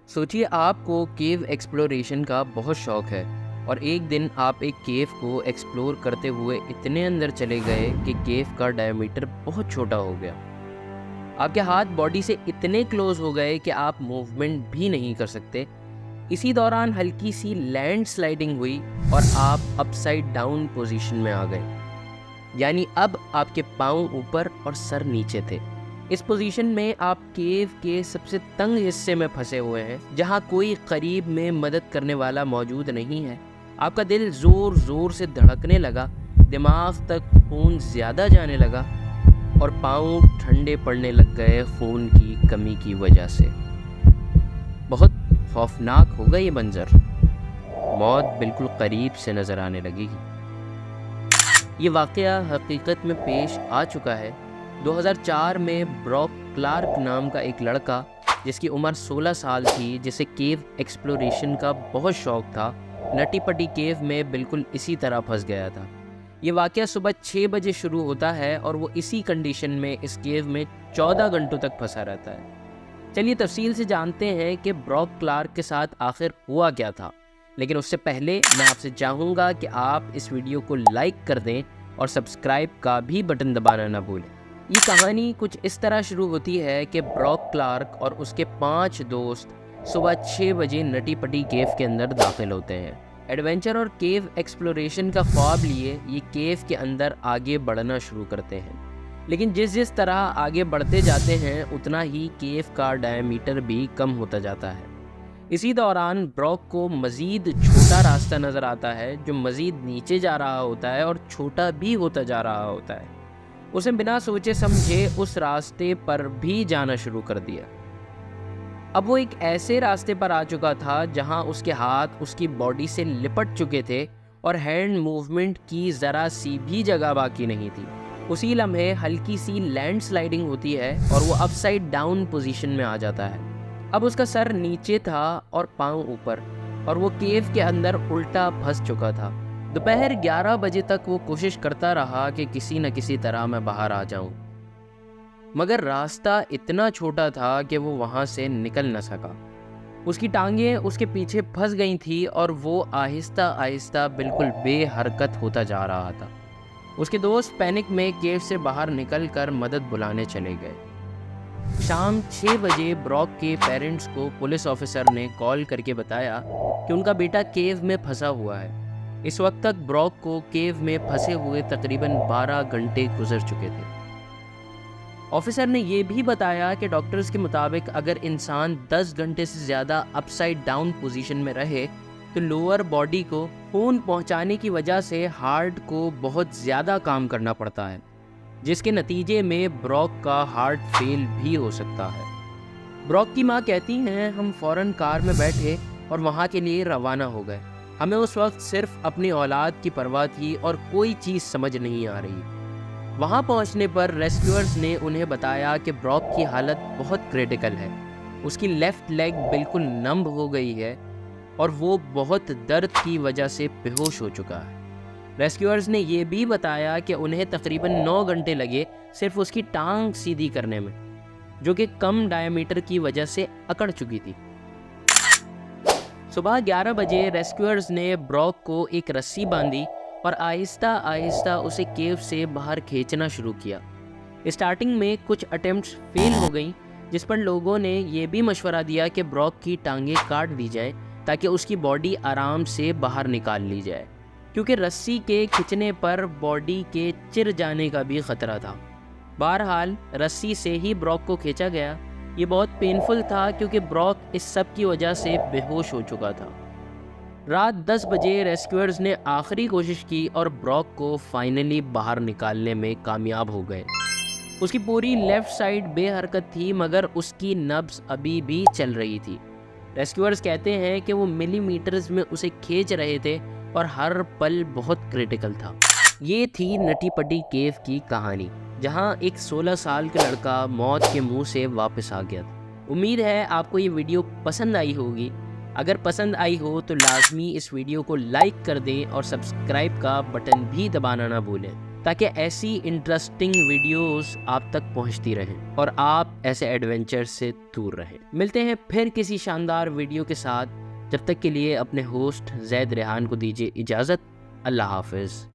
سوچیے آپ کو کیو ایکسپلوریشن کا بہت شوق ہے اور ایک دن آپ ایک کیو کو ایکسپلور کرتے ہوئے اتنے اندر چلے گئے کہ کیو کا ڈائیمیٹر بہت چھوٹا ہو گیا. آپ کے ہاتھ باڈی سے اتنے کلوز ہو گئے کہ آپ موومنٹ بھی نہیں کر سکتے. اسی دوران ہلکی سی لینڈ سلائڈنگ ہوئی اور آپ اپ سائڈ ڈاؤن پوزیشن میں آ گئے. یعنی اب آپ کے پاؤں اوپر اور سر نیچے تھے. اس پوزیشن میں آپ کیو کے سب سے تنگ حصے میں پھنسے ہوئے ہیں جہاں کوئی قریب میں مدد کرنے والا موجود نہیں ہے. آپ کا دل زور زور سے دھڑکنے لگا، دماغ تک خون زیادہ جانے لگا اور پاؤں ٹھنڈے پڑنے لگ گئے خون کی کمی کی وجہ سے. بہت خوفناک ہوگا یہ منظر. موت بالکل قریب سے نظر آنے لگے گی. یہ واقعہ حقیقت میں پیش آ چکا ہے. 2004 میں براک کلارک نام کا ایک لڑکا جس کی عمر 16 سال تھی، جسے کیو ایکسپلوریشن کا بہت شوق تھا، نٹی پٹی کیو میں بالکل اسی طرح پھنس گیا تھا. یہ واقعہ صبح 6 بجے شروع ہوتا ہے اور وہ اسی کنڈیشن میں اس کیو میں 14 گھنٹوں تک پھنسا رہتا ہے. چلیے تفصیل سے جانتے ہیں کہ براک کلارک کے ساتھ آخر ہوا کیا تھا. لیکن اس سے پہلے میں آپ سے چاہوں گا کہ آپ اس ویڈیو کو لائک کر دیں اور سبسکرائب کا بھی بٹن دبانا نہ بھولیں. یہ کہانی کچھ اس طرح شروع ہوتی ہے کہ براک کلارک اور اس کے 5 دوست صبح 6 بجے نٹی پٹی کیو کے اندر داخل ہوتے ہیں. ایڈونچر اور کیو ایکسپلوریشن کا خواب لیے یہ کیو کے اندر آگے بڑھنا شروع کرتے ہیں. لیکن جس طرح آگے بڑھتے جاتے ہیں اتنا ہی کیو کا ڈائیمیٹر بھی کم ہوتا جاتا ہے. اسی دوران براک کو مزید چھوٹا راستہ نظر آتا ہے جو مزید نیچے جا رہا ہوتا ہے اور چھوٹا بھی ہوتا جا رہا ہوتا ہے. اسے بنا سوچے سمجھے اس راستے پر بھی جانا شروع کر دیا. اب وہ ایک ایسے راستے پر آ چکا تھا جہاں اس کے ہاتھ اس کی باڈی سے لپٹ چکے تھے اور ہینڈ موومنٹ کی ذرا سی بھی جگہ باقی نہیں تھی. اسی لمحے ہلکی سی لینڈ سلائڈنگ ہوتی ہے اور وہ اپ سائڈ ڈاؤن پوزیشن میں آ جاتا ہے. اب اس کا سر نیچے تھا اور پاؤں اوپر اور وہ کیو کے اندر الٹا پھنس چکا تھا. دوپہر 11 بجے تک وہ کوشش کرتا رہا کہ کسی نہ کسی طرح میں باہر آ جاؤں، مگر راستہ اتنا چھوٹا تھا کہ وہ وہاں سے نکل نہ سکا. اس کی ٹانگیں اس کے پیچھے پھنس گئی تھی اور وہ آہستہ آہستہ بالکل بے حرکت ہوتا جا رہا تھا. اس کے دوست پینک میں کیو سے باہر نکل کر مدد بلانے چلے گئے. شام 6 بجے براک کے پیرنٹس کو پولیس آفیسر نے کال کر کے بتایا کہ ان کا بیٹا کیو میں پھنسا ہوا ہے. اس وقت تک براک کو کیو میں پھنسے ہوئے تقریباً 12 گھنٹے گزر چکے تھے. آفیسر نے یہ بھی بتایا کہ ڈاکٹرز کے مطابق اگر انسان 10 گھنٹے سے زیادہ اپ سائڈ ڈاؤن پوزیشن میں رہے تو لوور باڈی کو خون پہنچانے کی وجہ سے ہارٹ کو بہت زیادہ کام کرنا پڑتا ہے، جس کے نتیجے میں براک کا ہارٹ فیل بھی ہو سکتا ہے. براک کی ماں کہتی ہیں ہم فوراً کار میں بیٹھے اور وہاں کے لیے روانہ ہو گئے. ہمیں اس وقت صرف اپنی اولاد کی پرواہ تھی اور کوئی چیز سمجھ نہیں آ رہی. وہاں پہنچنے پر ریسکیورز نے انہیں بتایا کہ براک کی حالت بہت کریٹیکل ہے. اس کی لیفٹ لیگ بالکل نمب ہو گئی ہے اور وہ بہت درد کی وجہ سے بے ہوش ہو چکا ہے. ریسکیورز نے یہ بھی بتایا کہ انہیں تقریباً 9 گھنٹے لگے صرف اس کی ٹانگ سیدھی کرنے میں، جو کہ کم ڈائیمیٹر کی وجہ سے اکڑ چکی تھی. صبح 11 بجے ریسکیورز نے براک کو ایک رسی باندھی اور آہستہ آہستہ اسے کیو سے باہر کھینچنا شروع کیا. اسٹارٹنگ میں کچھ اٹیمپٹس فیل ہو گئیں، جس پر لوگوں نے یہ بھی مشورہ دیا کہ براک کی ٹانگیں کاٹ دی جائیں تاکہ اس کی باڈی آرام سے باہر نکال لی جائے، کیونکہ رسی کے کھچنے پر باڈی کے چر جانے کا بھی خطرہ تھا. بہرحال رسی سے ہی براک کو کھینچا گیا. یہ بہت پینفل تھا کیونکہ براک اس سب کی وجہ سے بے ہوش ہو چکا تھا. رات 10 بجے ریسکیورز نے آخری کوشش کی اور براک کو فائنلی باہر نکالنے میں کامیاب ہو گئے. اس کی پوری لیفٹ سائڈ بے حرکت تھی مگر اس کی نبض ابھی بھی چل رہی تھی. ریسکیورز کہتے ہیں کہ وہ ملی میٹرز میں اسے کھینچ رہے تھے اور ہر پل بہت کریٹیکل تھا. یہ تھی نٹی پٹی کیو کی کہانی، جہاں ایک 16 سال کا لڑکا موت کے منہ سے واپس آ گیا تھا. امید ہے آپ کو یہ ویڈیو پسند آئی ہوگی. اگر پسند آئی ہو تو لازمی اس ویڈیو کو لائک کر دیں اور سبسکرائب کا بٹن بھی دبانا نہ بھولیں. تاکہ ایسی انٹرسٹنگ ویڈیوز آپ تک پہنچتی رہیں اور آپ ایسے ایڈونچر سے دور رہیں۔ ملتے ہیں پھر کسی شاندار ویڈیو کے ساتھ، جب تک کے لیے اپنے ہوسٹ زید ریحان کو دیجیے اجازت۔ اللہ حافظ۔